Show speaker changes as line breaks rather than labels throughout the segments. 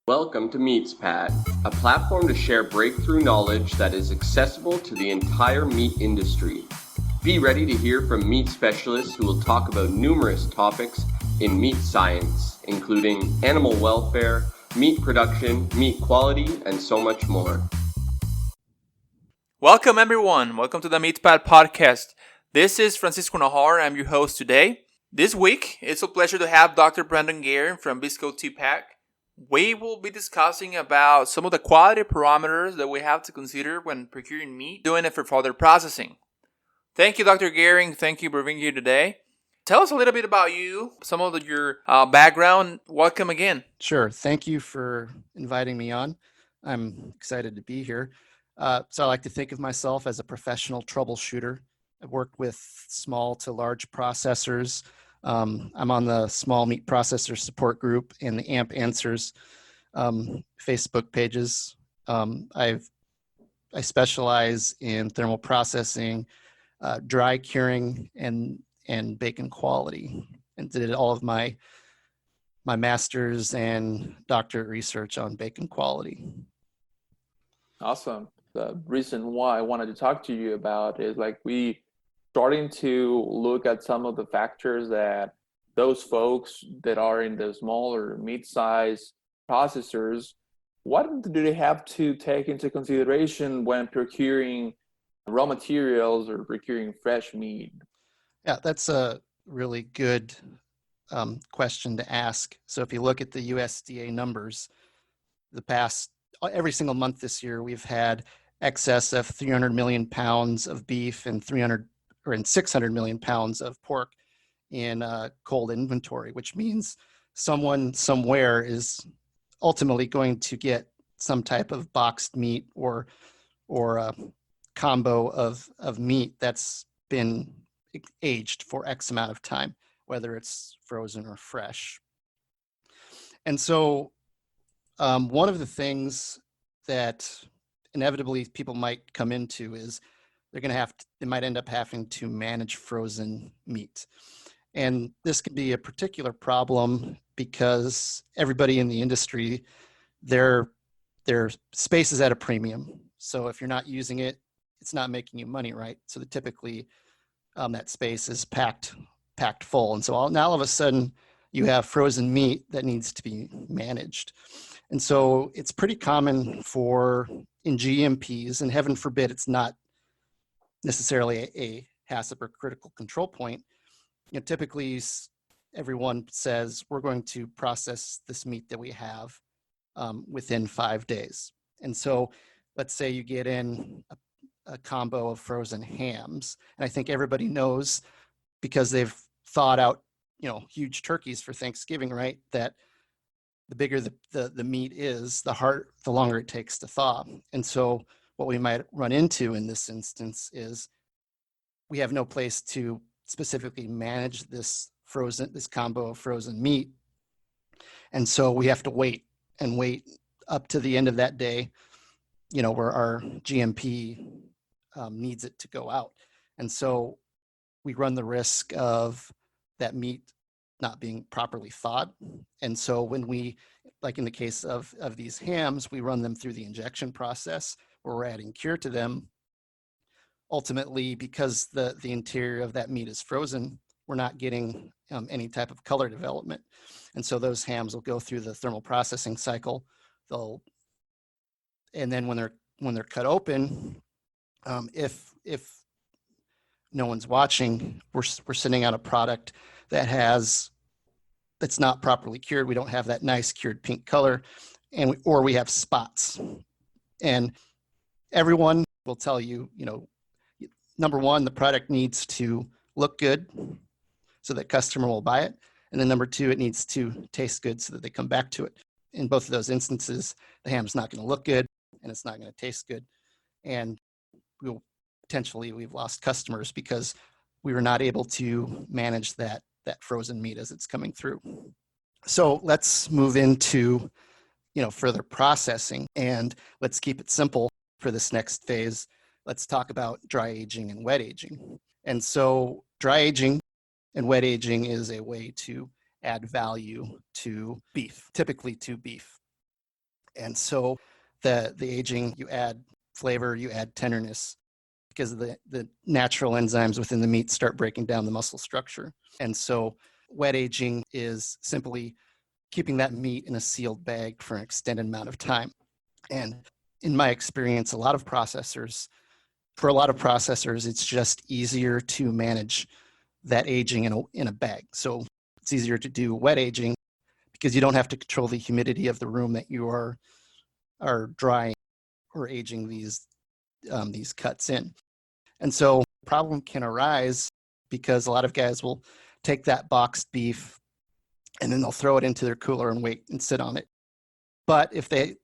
Welcome to MeatsPad, a platform to share breakthrough knowledge that is accessible to the entire meat industry. Be ready to hear from meat specialists who will talk about numerous topics in meat science, including animal welfare, meat production, meat quality, and so much more.
Welcome everyone. Welcome to the MeatsPad podcast. This is Francisco Najar. I'm your host today. This week, it's a pleasure to have Dr. Brandon Goehring from Visko Teepak. We will be discussing about some of the quality parameters that we have to consider when procuring meat, doing it for further processing. Thank you, Dr. Goehring. Thank you for being here today. Tell us a little bit about you, some of your background. Welcome again.
Sure. Thank you for inviting me on. I'm excited to be here. So I like to think of myself as a professional troubleshooter. I've worked with small to large processors. I'm on the small meat processor support group and the AMP Answers Facebook pages. I specialize in thermal processing, dry curing, and bacon quality, and did all of my master's and doctorate research on bacon quality.
Awesome. The reason why I wanted to talk to you about is we starting to look at some of the factors that those folks that are in the smaller mid-size processors, what do they have to take into consideration when procuring raw materials or procuring fresh meat?
Yeah, that's a really good question to ask. So if you look at the USDA numbers, every single month this year, we've had excess of 300 million pounds of beef and 600 million pounds of pork in cold inventory, which means someone somewhere is ultimately going to get some type of boxed meat or a combo of meat that's been aged for X amount of time, whether it's frozen or fresh. And so one of the things that inevitably people might come into is they might end up having to manage frozen meat. And this can be a particular problem because everybody in the industry, their space is at a premium. So if you're not using it, it's not making you money, right? So typically that space is packed full. And so now all of a sudden you have frozen meat that needs to be managed. And so it's pretty common in GMPs, and heaven forbid it's not necessarily a HACCP or critical control point. Typically everyone says we're going to process this meat that we have within 5 days. And so let's say you get in a combo of frozen hams, and I think everybody knows because they've thawed out, huge turkeys for Thanksgiving, right? That the bigger the meat is, the longer it takes to thaw. And so what we might run into in this instance is we have no place to specifically manage this combo of frozen meat. And so we have to wait up to the end of that day, where our GMP needs it to go out. And so we run the risk of that meat not being properly thawed. And so when we, like in the case of these hams, we run them through the injection process where we're adding cure to them. Ultimately, because the interior of that meat is frozen, we're not getting any type of color development. And so those hams will go through the thermal processing cycle. And then when they're cut open, if no one's watching, we're sending out a product that's not properly cured. We don't have that nice cured pink color, or we have spots. And everyone will tell you, number one, the product needs to look good so that customer will buy it. And then number two, it needs to taste good so that they come back to it. In both of those instances, the ham's not going to look good and it's not going to taste good. And we've lost customers because we were not able to manage that frozen meat as it's coming through. So let's move into, further processing, and let's keep it simple for this next phase. Let's talk about dry aging and wet aging. And so dry aging and wet aging is a way to add value to beef, typically to beef. And so the aging, you add flavor, you add tenderness, because the natural enzymes within the meat start breaking down the muscle structure. And so wet aging is simply keeping that meat in a sealed bag for an extended amount of time. And in my experience, for a lot of processors, it's just easier to manage that aging in a bag. So it's easier to do wet aging because you don't have to control the humidity of the room that you are drying or aging these cuts in. And so the problem can arise because a lot of guys will take that boxed beef and then they'll throw it into their cooler and wait and sit on it. But if they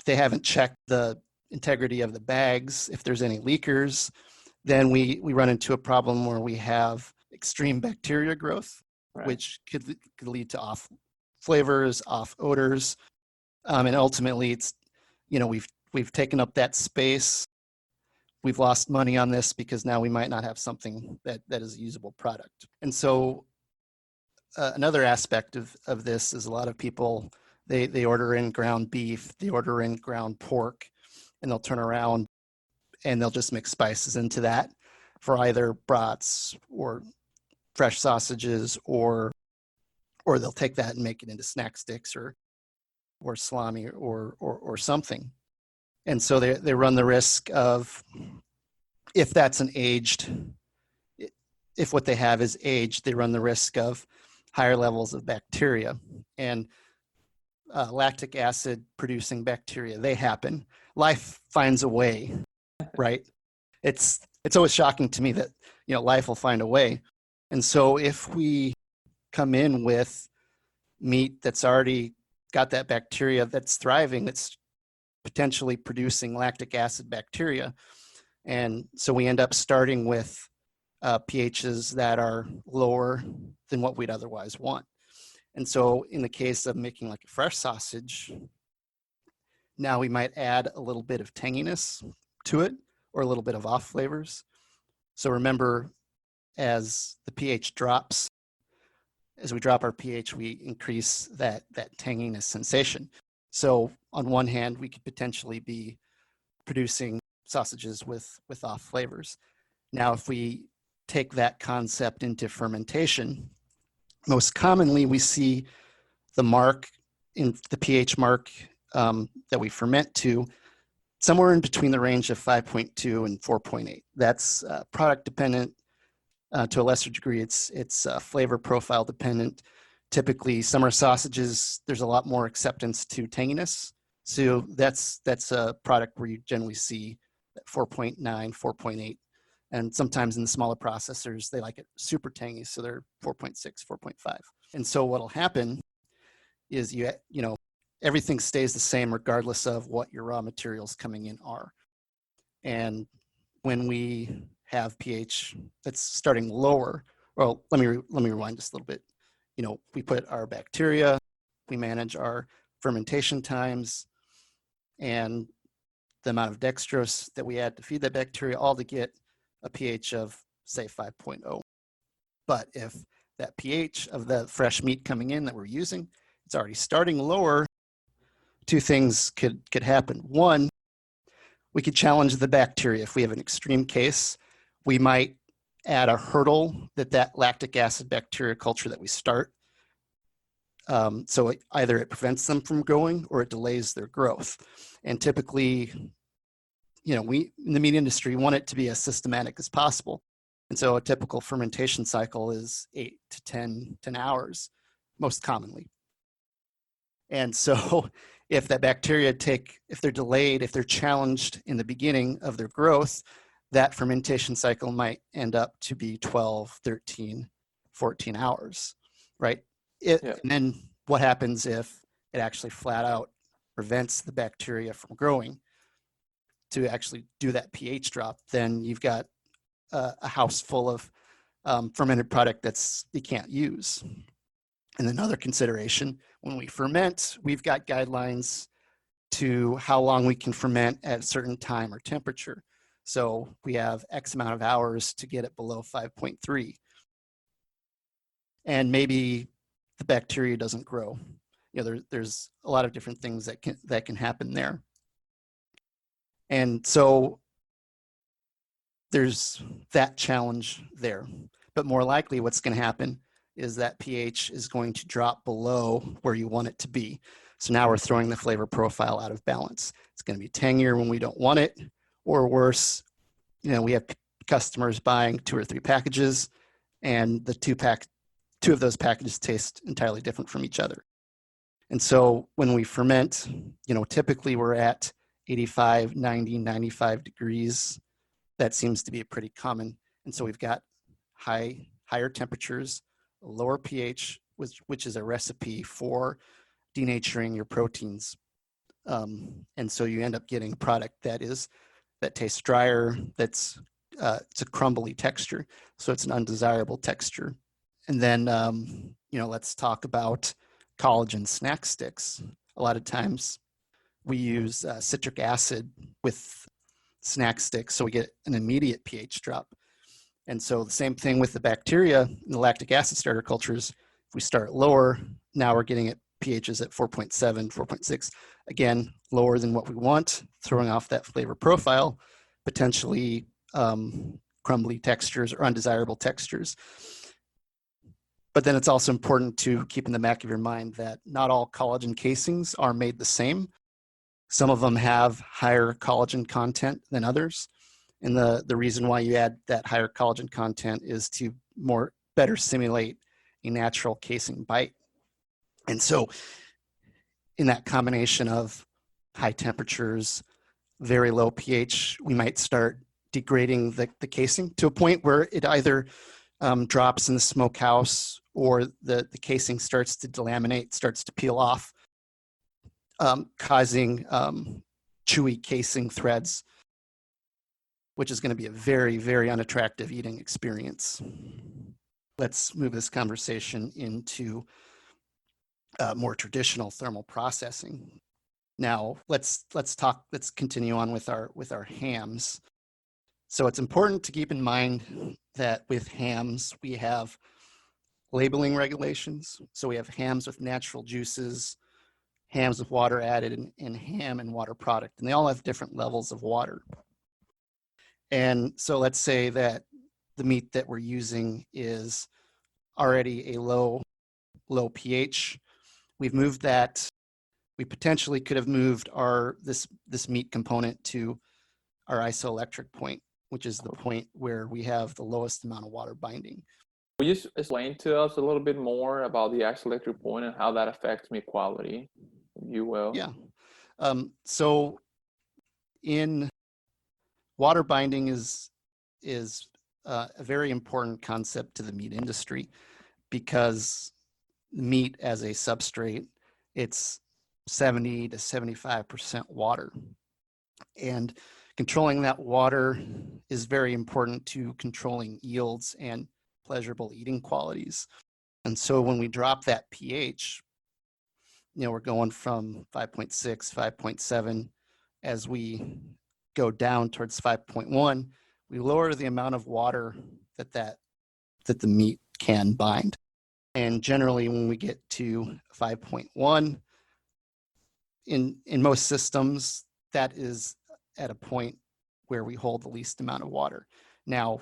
haven't checked the integrity of the bags, if there's any leakers, then we run into a problem where we have extreme bacteria growth, right, which could lead to off flavors, off odors, and ultimately it's, we've taken up that space. We've lost money on this because now we might not have something that is a usable product. And so another aspect of this is a lot of people, they order in ground beef, they order in ground pork, and they'll turn around and they'll just mix spices into that for either brats or fresh sausages, or they'll take that and make it into snack sticks or salami or something. And so they run the risk of, if what they have is aged, they run the risk of higher levels of bacteria. And lactic acid producing bacteria, they happen. Life finds a way, right? It's always shocking to me that, life will find a way. And so if we come in with meat that's already got that bacteria that's thriving, that's potentially producing lactic acid bacteria, and so we end up starting with pHs that are lower than what we'd otherwise want. And so in the case of making like a fresh sausage, now we might add a little bit of tanginess to it or a little bit of off flavors. So remember, as the pH drops, as we drop our pH, we increase that tanginess sensation. So on one hand, we could potentially be producing sausages with off flavors. Now, if we take that concept into fermentation, most commonly we see the pH mark that we ferment to somewhere in between the range of 5.2 and 4.8. That's product dependent. To a lesser degree, it's flavor profile dependent. Typically, summer sausages, there's a lot more acceptance to tanginess. So that's a product where you generally see 4.9, 4.8. And sometimes in the smaller processors, they like it super tangy, so they're 4.6, 4.5. And so what'll happen is everything stays the same regardless of what your raw materials coming in are. And when we have pH that's starting lower, well, let me rewind just a little bit. We put our bacteria, we manage our fermentation times, and the amount of dextrose that we add to feed that bacteria, all to get a pH of, say, 5.0. But if that pH of the fresh meat coming in that we're using, it's already starting lower, two things could happen. One, we could challenge the bacteria. If we have an extreme case, we might add a hurdle that lactic acid bacteria culture that we start. So either it prevents them from growing or it delays their growth. And typically, we in the meat industry want it to be as systematic as possible. And so a typical fermentation cycle is 8 to 10 hours, most commonly. And so if that bacteria if they're delayed, if they're challenged in the beginning of their growth, that fermentation cycle might end up to be 12, 13, 14 hours, right? And then what happens if it actually flat out prevents the bacteria from growing to actually do that pH drop? Then you've got a house full of fermented product you can't use. And another consideration, when we ferment, we've got guidelines to how long we can ferment at a certain time or temperature. So we have X amount of hours to get it below 5.3. And maybe the bacteria doesn't grow. there's a lot of different things that can happen there. And so there's that challenge there. But more likely what's going to happen is that pH is going to drop below where you want it to be. So now we're throwing the flavor profile out of balance. It's going to be tangier when we don't want it, or worse, we have customers buying 2 or 3 packages, and the 2 of those packages taste entirely different from each other. And so when we ferment, typically we're at 85, 90, 95 degrees. That seems to be pretty common. And so we've got higher temperatures, a lower pH, which is a recipe for denaturing your proteins. And so you end up getting a product that tastes drier, it's a crumbly texture. So it's an undesirable texture. And then, let's talk about collagen snack sticks. A lot of times we use citric acid with snack sticks, so we get an immediate pH drop. And so the same thing with the bacteria in the lactic acid starter cultures. If we start lower, now we're getting at pHs at 4.7, 4.6. Again, lower than what we want, throwing off that flavor profile, potentially crumbly textures or undesirable textures. But then it's also important to keep in the back of your mind that not all collagen casings are made the same. Some of them have higher collagen content than others. And the reason why you add that higher collagen content is to better simulate a natural casing bite. And so in that combination of high temperatures, very low pH, we might start degrading the casing to a point where it either drops in the smokehouse or the casing starts to delaminate, starts to peel off, causing chewy casing threads, which is going to be a very, very unattractive eating experience. Let's move this conversation into more traditional thermal processing. Now, let's continue on with our hams. So it's important to keep in mind that with hams, we have labeling regulations. So we have hams with natural juices, hams with water added, and ham and water product, and they all have different levels of water. And so let's say that the meat that we're using is already a low pH. We've moved that. We potentially could have moved this meat component to our isoelectric point, which is the point where we have the lowest amount of water binding.
Will you explain to us a little bit more about the isoelectric point and how that affects meat quality, if you will?
Yeah. So in water binding is a very important concept to the meat industry, because meat as a substrate, it's 70 to 75% water. And controlling that water is very important to controlling yields and pleasurable eating qualities. And so when we drop that pH, we're going from 5.6, 5.7. As we go down towards 5.1, we lower the amount of water that the meat can bind. And generally, when we get to 5.1, in most systems, that is at a point where we hold the least amount of water. Now,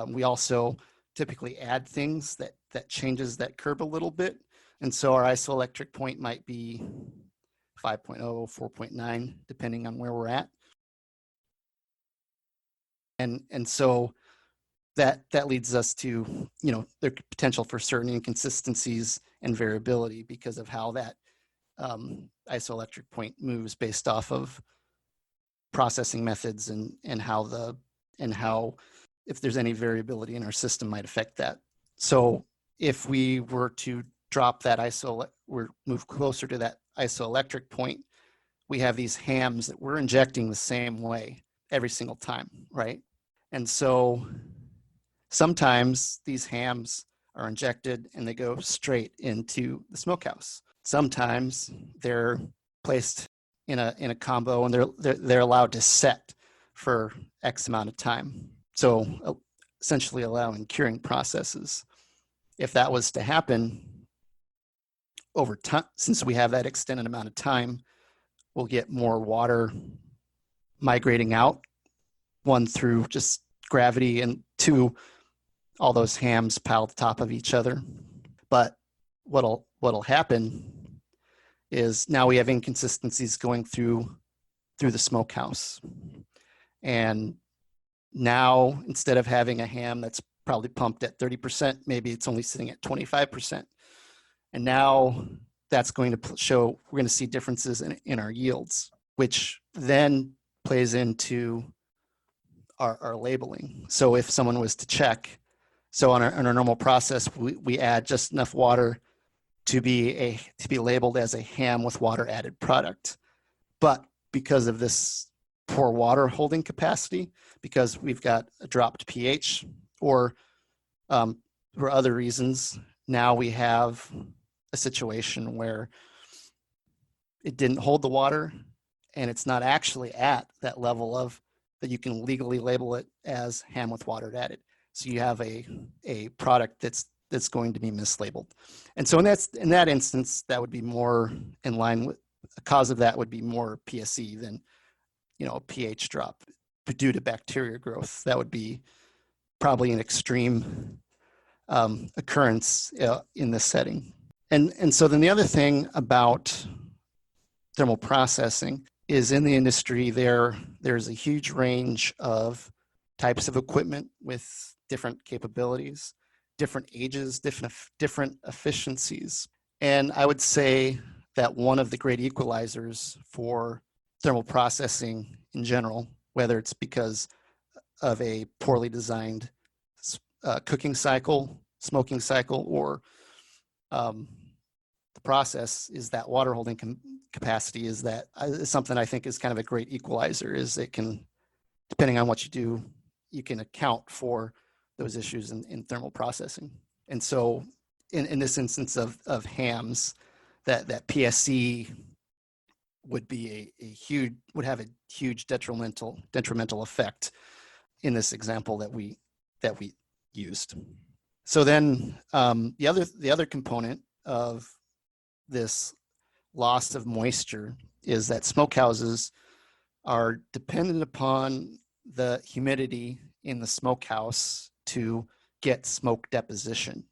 we also typically add things that changes that curve a little bit. And so our isoelectric point might be 5.0, 4.9, depending on where we're at. And so that leads us to, the potential for certain inconsistencies and variability because of how that isoelectric point moves based off of processing methods and how if there's any variability in our system might affect that. So if we were to drop that move closer to that isoelectric point, we have these hams that we're injecting the same way every single time, right? And so sometimes these hams are injected and they go straight into the smokehouse. Sometimes they're placed in a combo and they're allowed to set for X amount of time. So essentially allowing curing processes. If that was to happen, over time, since we have that extended amount of time, we'll get more water migrating out, one through just gravity, and two, all those hams piled on top of each other. But what'll happen is now we have inconsistencies going through the smokehouse. And now instead of having a ham that's probably pumped at 30%, maybe it's only sitting at 25%. And now that's going to show, we're going to see differences in our yields, which then plays into our labeling. So if someone was to check, so on our normal process, we add just enough water to be labeled as a ham with water added product. But because of this poor water holding capacity, because we've got a dropped pH, or for other reasons, now we have a situation where it didn't hold the water, and it's not actually at that level of that you can legally label it as ham with water added. So you have a product that's going to be mislabeled. And so in that instance, that would be more in line with, the cause of that would be more PSE than, a pH drop due to bacteria growth. That would be probably an extreme occurrence in this setting. And so then the other thing about thermal processing is, in the industry there's a huge range of types of equipment with different capabilities, different ages, different efficiencies. And I would say that one of the great equalizers for thermal processing in general, whether it's because of a poorly designed cooking cycle, smoking cycle, or the process, is that water holding capacity is something I think is kind of a great equalizer. Is it can, depending on what you do, you can account for those issues in thermal processing. And so in this instance of hams, that PSE would be would have a huge detrimental effect in this example that we used. So then the other component of this loss of moisture is that smokehouses are dependent upon the humidity in the smokehouse to get smoke deposition.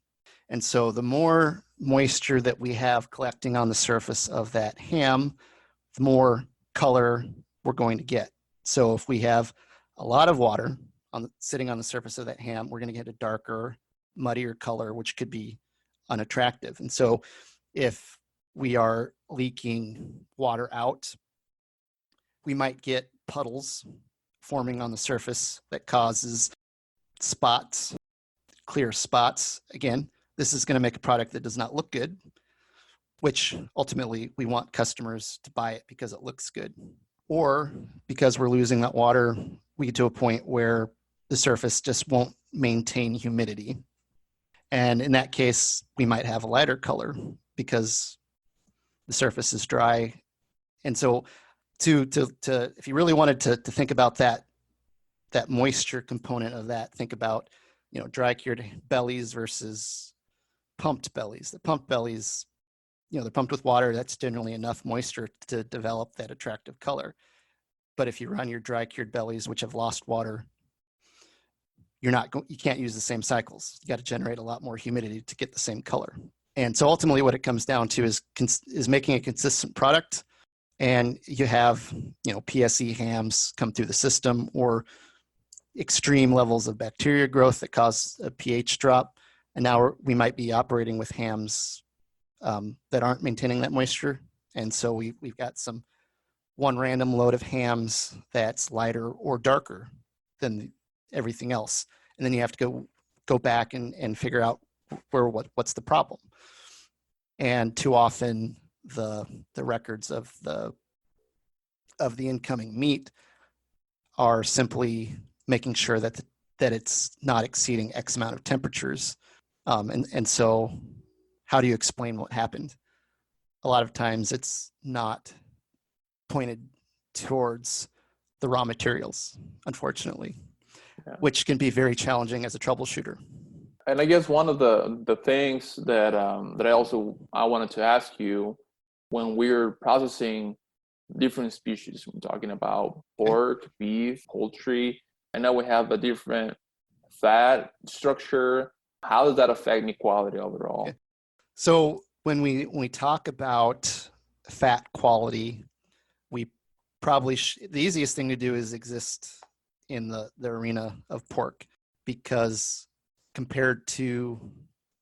And so the more moisture that we have collecting on the surface of that ham, the more color we're going to get. So if we have a lot of water sitting on the surface of that ham, we're going to get a darker, muddier color, which could be unattractive. And so if we are leaking water out, we might get puddles forming on the surface that causes spots, clear spots. Again, this is going to make a product that does not look good, which ultimately we want customers to buy it because it looks good. Or because we're losing that water, we get to a point where the surface just won't maintain humidity. And in that case, we might have a lighter color because the surface is dry. And so if you really wanted to think about that moisture component of that, think about, dry cured bellies versus pumped bellies. The pumped bellies, they're pumped with water. That's generally enough moisture to develop that attractive color. But if you run your dry cured bellies, which have lost water, you can't use the same cycles. You got to generate a lot more humidity to get the same color. And so ultimately what it comes down to is making a consistent product. And you have, PSE hams come through the system, or extreme levels of bacteria growth that cause a pH drop. And now we might be operating with hams that aren't maintaining that moisture. And so we've got one random load of hams that's lighter or darker than everything else. And then you have to go back and figure out what's the problem. And too often the records of the incoming meat are simply making sure that it's not exceeding X amount of temperatures. And so how do you explain what happened? A lot of times it's not pointed towards the raw materials, unfortunately, which can be very challenging as a troubleshooter.
And I guess one of the things that I wanted to ask you, when we're processing different species, we're talking about pork, beef, poultry. I know we have a different fat structure. How does that affect meat quality overall?
Okay. So when we talk about fat quality, we probably the easiest thing to do is exist in the arena of pork, because compared to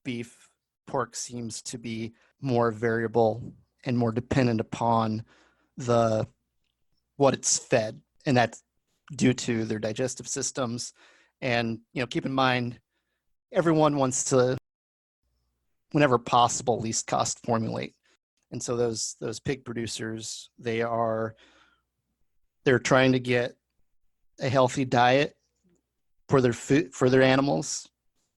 beef, pork seems to be more variable and more dependent upon what it's fed, and that's due to their digestive systems. And keep in mind, everyone wants to, whenever possible, least cost formulate. And so those pig producers, they're trying to get a healthy diet for their food, for their animals,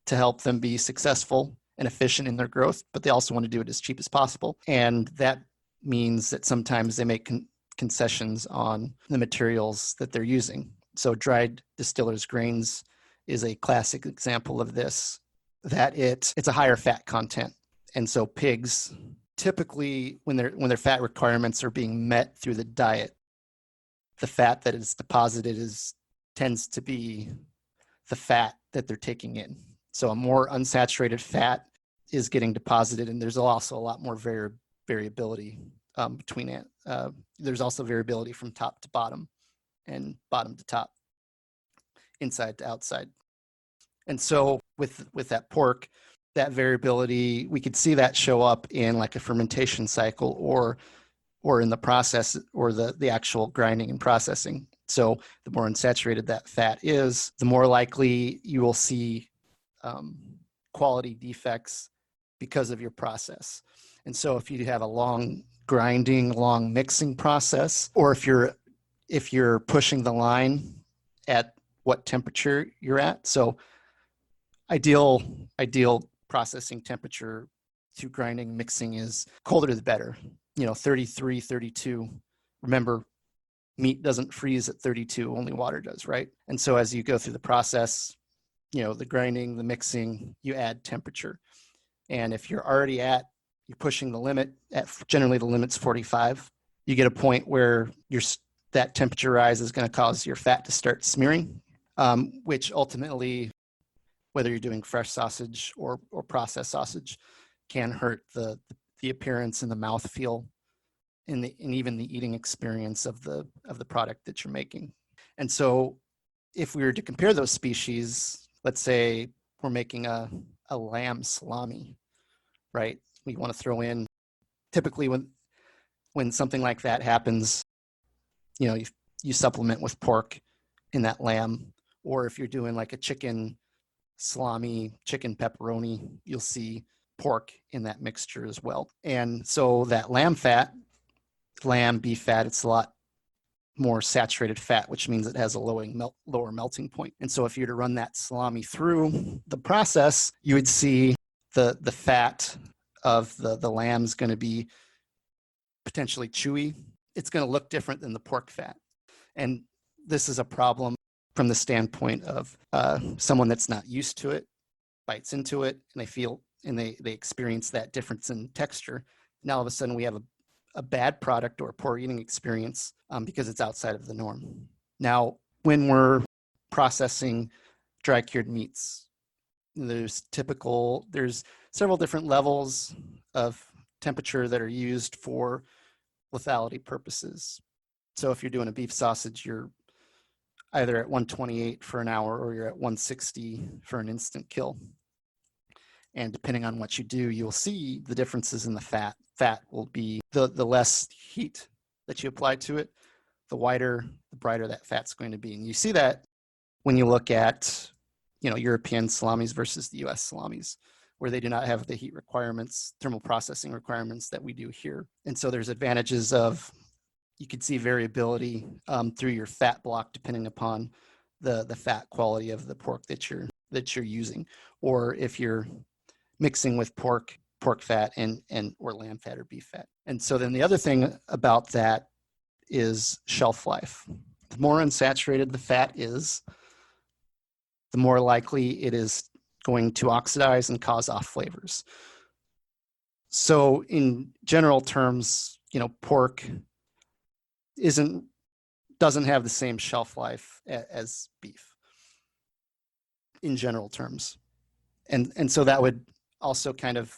to help them be successful and efficient in their growth, but they also want to do it as cheap as possible. And that means that sometimes they make concessions on the materials that they're using. So dried distillers grains is a classic example of this, that it's a higher fat content. And so pigs, typically when their fat requirements are being met through the diet, the fat that is deposited tends to be the fat that they're taking in. So a more unsaturated fat is getting deposited, and there's also a lot more variability between it. There's also variability from top to bottom and bottom to top, inside to outside. And so with that pork, that variability, we could see that show up in like a fermentation cycle or in the process, or the actual grinding and processing. So the more unsaturated that fat is, the more likely you will see quality defects because of your process. And so if you have a long grinding, long mixing process, or if you're pushing the line at what temperature you're at, so ideal processing temperature to grinding, mixing is colder the better. 33, 32. Remember, meat doesn't freeze at 32, only water does, right? And so as you go through the process, the grinding, the mixing, you add temperature. And if you're pushing the limit generally the limit's 45, you get a point where that temperature rise is going to cause your fat to start smearing, which ultimately, whether you're doing fresh sausage or processed sausage, can hurt the appearance and the mouthfeel and even the eating experience of the product that you're making. And so if we were to compare those species, let's say we're making a lamb salami, right? We want to throw in, typically when something like that happens, you supplement with pork in that lamb. Or if you're doing like a chicken salami, chicken pepperoni, you'll see pork in that mixture as well. And so that beef fat, it's a lot more saturated fat, which means it has a lower melting point. And so if you were to run that salami through the process, you would see the fat of the lamb's going to be potentially chewy. It's going to look different than the pork fat. And this is a problem from the standpoint of someone that's not used to it, bites into it, and they experience that difference in texture. Now all of a sudden we have a bad product or a poor eating experience because it's outside of the norm. Now, when we're processing dry cured meats, there's several different levels of temperature that are used for lethality purposes. So if you're doing a beef sausage, you're either at 128 for an hour or you're at 160 for an instant kill. And depending on what you do, you'll see the differences in the fat. Fat will be the less heat that you apply to it, the brighter that fat's going to be. And you see that when you look at, European salamis versus the US salamis, where they do not have the heat requirements, thermal processing requirements that we do here. And so there's advantages of, you could see variability through your fat block depending upon the fat quality of the pork that you're using, or if you're mixing with pork fat and or lamb fat or beef fat. And so then the other thing about that is shelf life. The more unsaturated the fat is, the more likely it is going to oxidize and cause off flavors. So in general terms, pork doesn't have the same shelf life as beef in general terms. And so that would also kind of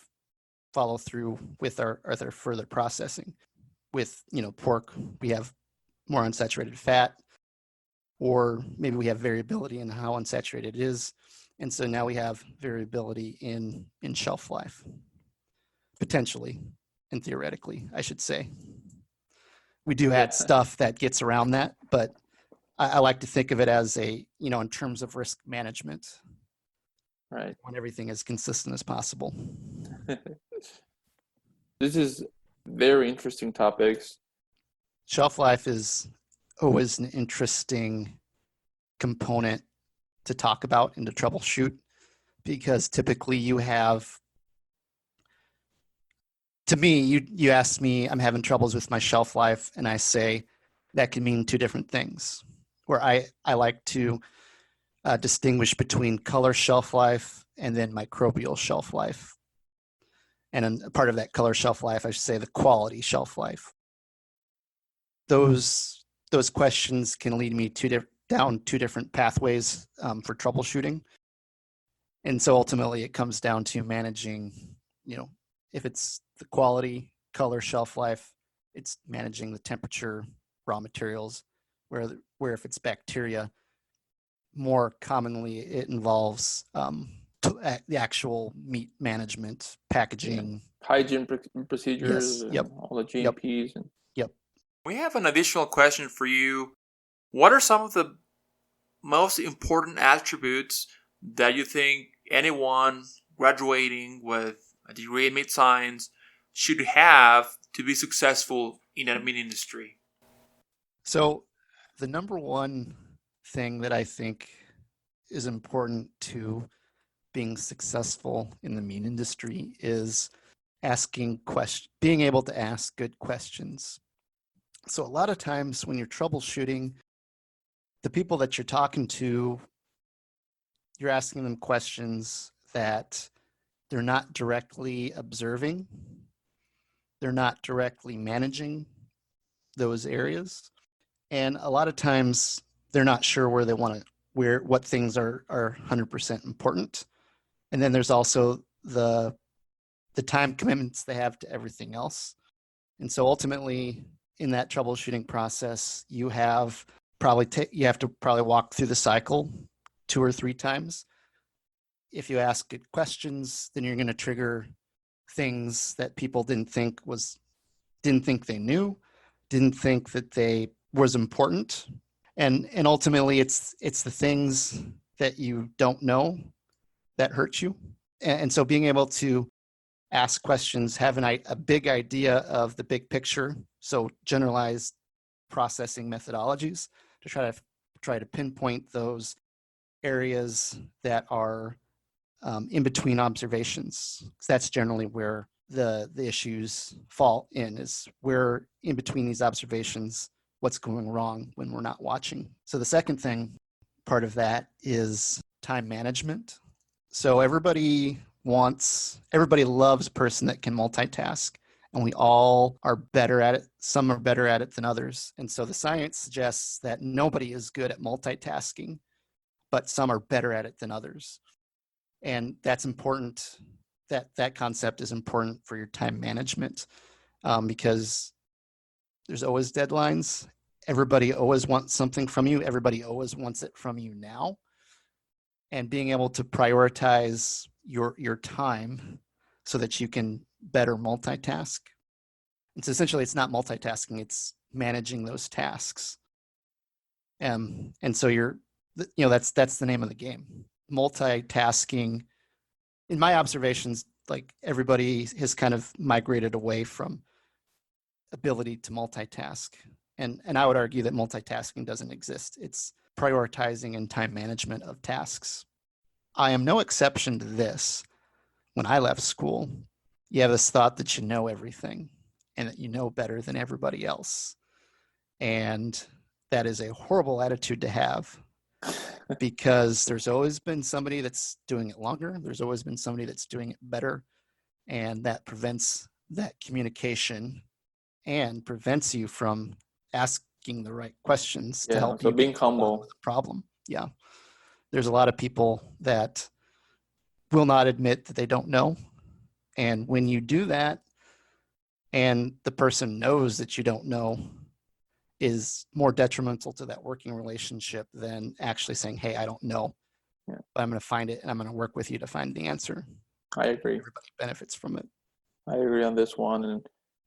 follow through with our further processing. With, pork, we have more unsaturated fat, or maybe we have variability in how unsaturated it is. And so now we have variability in shelf life, potentially and theoretically, I should say. We do add stuff that gets around that, but I like to think of it as in terms of risk management.
Right.
Want everything as consistent as possible.
This is very interesting topics.
Shelf life is always an interesting component to talk about and to troubleshoot, because typically you have, to me, you ask me, I'm having troubles with my shelf life, and I say that can mean two different things. Where I like to distinguish between color shelf life and then microbial shelf life. And a part of that color shelf life, I should say the quality shelf life. Those questions can lead me down two different pathways for troubleshooting. And so ultimately it comes down to managing, if it's the quality, color, shelf life, it's managing the temperature, raw materials, where if it's bacteria, more commonly it involves the actual meat management, packaging.
Hygiene procedures,
Yes. Yep.
All the GMPs.
Yep.
We have an additional question for you. What are some of the most important attributes that you think anyone graduating with a degree in meat science should have to be successful in the meat industry?
So the number one thing that I think is important to being successful in the meat industry is being able to ask good questions. So a lot of times when you're troubleshooting, the people that you're talking to, you're asking them questions that they're not directly observing. They're not directly managing those areas. And a lot of times they're not sure what things are 100% important. And then there's also the time commitments they have to everything else. And so ultimately in that troubleshooting process, you have to probably walk through the cycle 2 or 3 times. If you ask good questions, then you're going to trigger things that people didn't think they knew, didn't think that they was important. And ultimately it's the things that you don't know that hurt you. And so being able to ask questions, have a big idea of the big picture, so generalized processing methodologies to try to pinpoint those areas that are in between observations. That's generally where the issues fall in, is where in between these observations, what's going wrong when we're not watching. So the second part of that is time management. So everybody loves a person that can multitask, and we all are better at it. Some are better at it than others. And so the science suggests that nobody is good at multitasking, but some are better at it than others. And that's important. That concept is important for your time management, because there's always deadlines. Everybody always wants something from you. Everybody always wants it from you now. And being able to prioritize your time so that you can better multitask. And so essentially it's not multitasking, it's managing those tasks. And so that's the name of the game. Multitasking, in my observations, like everybody has kind of migrated away from ability to multitask. And I would argue that multitasking doesn't exist. It's prioritizing and time management of tasks. I am no exception to this. When I left school, you have this thought that you know everything and that you know better than everybody else. And that is a horrible attitude to have. because there's always been somebody that's doing it longer. There's always been somebody that's doing it better. And that prevents that communication and prevents you from asking the right questions to help
so
you
being
get to the bottom
humble.
of the problem. Yeah. There's a lot of people that will not admit that they don't know. And when you do that, and the person knows that you don't know, is more detrimental to that working relationship than actually saying, hey, I don't know, but I'm going to find it and I'm going to work with you to find the answer.
I agree.
Everybody benefits from it.
I agree on this one.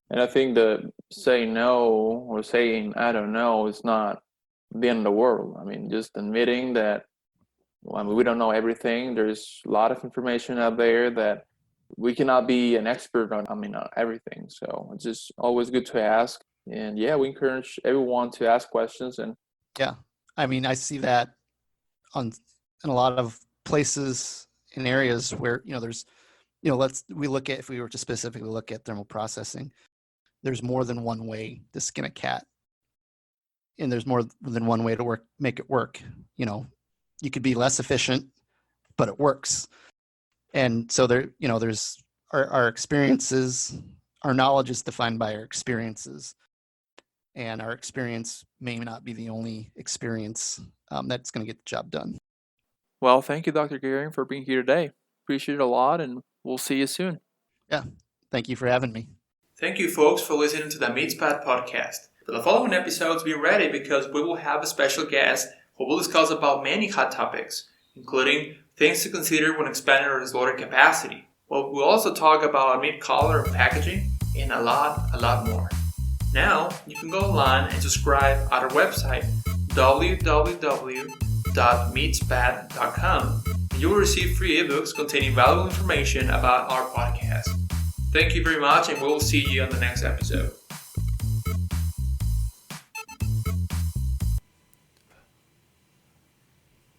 And I think that saying no or saying I don't know is not the end of the world. I mean, just admitting that we don't know everything. There's a lot of information out there that we cannot be an expert on everything. So it's just always good to ask. And we encourage everyone to ask questions. And
I see that in a lot of places in areas where, there's, if we were to specifically look at thermal processing, there's more than one way to skin a cat. And there's more than one way to make it work. You could be less efficient, but it works. And so there's our experiences, our knowledge is defined by our experiences. And our experience may not be the only experience that's going to get the job done.
Well, thank you, Dr. Goehring, for being here today. Appreciate it a lot, and we'll see you soon.
Yeah, thank you for having me.
Thank you, folks, for listening to the MeatsPad podcast. For the following episodes, be ready because we will have a special guest who will discuss about many hot topics, including things to consider when expanding our slaughter capacity. We'll also talk about meat color and packaging, and a lot more. Now, you can go online and subscribe at our website, www.meatspad.com, and you will receive free ebooks containing valuable information about our podcast. Thank you very much, and we will see you on the next episode.